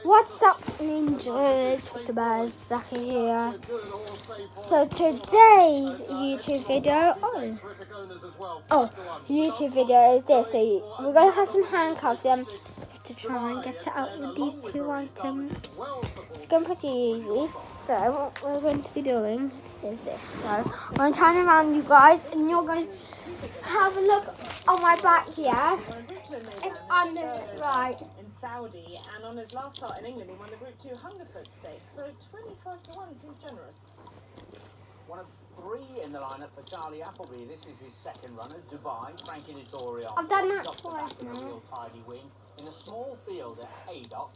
What's up, ninjas? It's about Saki here. So today's YouTube video, YouTube video is this. So we're going to have some handcuffs to try and get it out with these two items. It's going pretty easy. So what we're going to be doing is this. So I'm going to turn around, you guys, and you're going to have a look on my back here. If I'm doing it right. Saudi, and on his last start in England, he won the Group 2 Hungerford Stakes, so 25 to 1 seems generous. One of three in the lineup for Charlie Appleby. This is his second run at Dubai. Frankie Dettori on. I've done that twice now. A real tidy win in a small field at Haydock.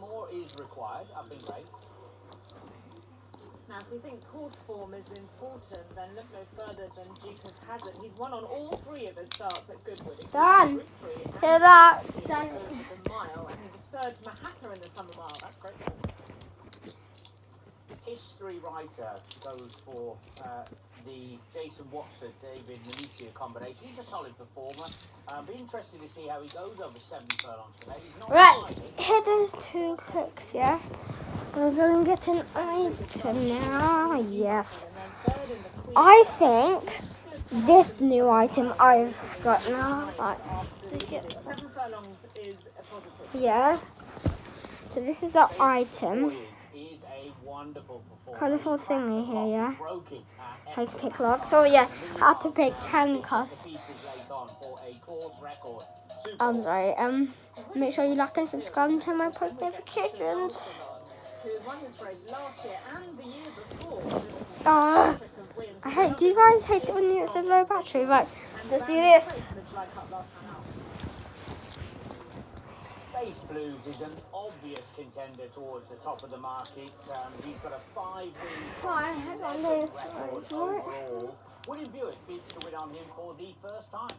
More is required. Up in grade. Now, if we think course form is important, then look no further than Duke of Hazzard. He's won on all three of his starts at Goodwood. Done. Hear that? Done. The mile, and he was third to Mahaka in the summer mile. That's great. History writer goes for the Jason Watson-David Minuccia combination. He's a solid performer. Be interested to see how he goes over 7 furlongs today. He's not Right, here there's 2 clicks, yeah? We're going to get an item now. Yes. I think this new item I've got now. Right. 7 furlongs is a positive. Yeah. So this is the item. Colourful thingy here, yeah. I can pick lock. So yeah, how to pick handcuffs. I'm sorry. Make sure you like and subscribe and turn my post notifications. I hate. Do you guys hate it when it's a low battery? Right, let's do this. Space Blues is an obvious contender towards the top of the market. He's got a 5-win. Right, hang on this. Overall, William Buick beats the win on him for the first time.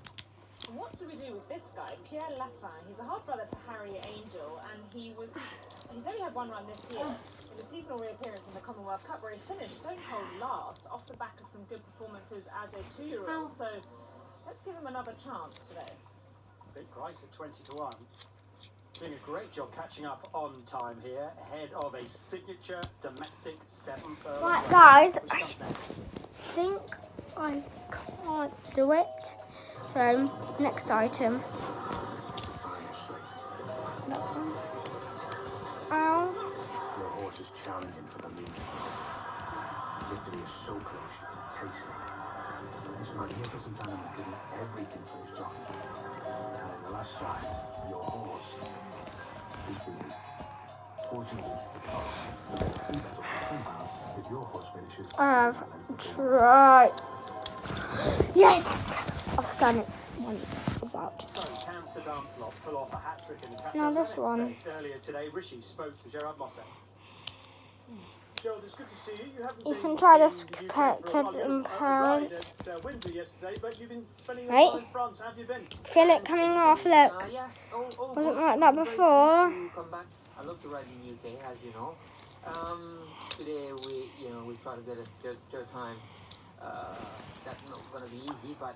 What do we do with this guy, Pierre Lapin? He's a half brother to Harry Angel, and he's only had one run this year in the seasonal reappearance in the Commonwealth Cup, where he finished stonecold last off the back of some good performances as a 2-year-old. So let's give him another chance today. Big price at 20 to 1. Doing a great job catching up on time here, ahead of a signature domestic 7 furlong. Right, guys, I think I can't do it. So, next item. Ow. Your horse is challenging for the lead. Victory is so close you can taste it. This magnificent animal giving everything for his jockey. And in the last stride, your horse is beaten. Fortunately, the 2 bet up to £10 if your horse finishes. I have tried. Yes! I've done it. One is out. Now this one. Earlier today, Rishi spoke to Gerard Mosse. Gerald, it's good to see you. You can try this, kids and parents. Right? Feel it coming off, look. Wasn't like that before. I love to ride in the UK, as you know. Today we try to get a good time. That's not going to be easy, but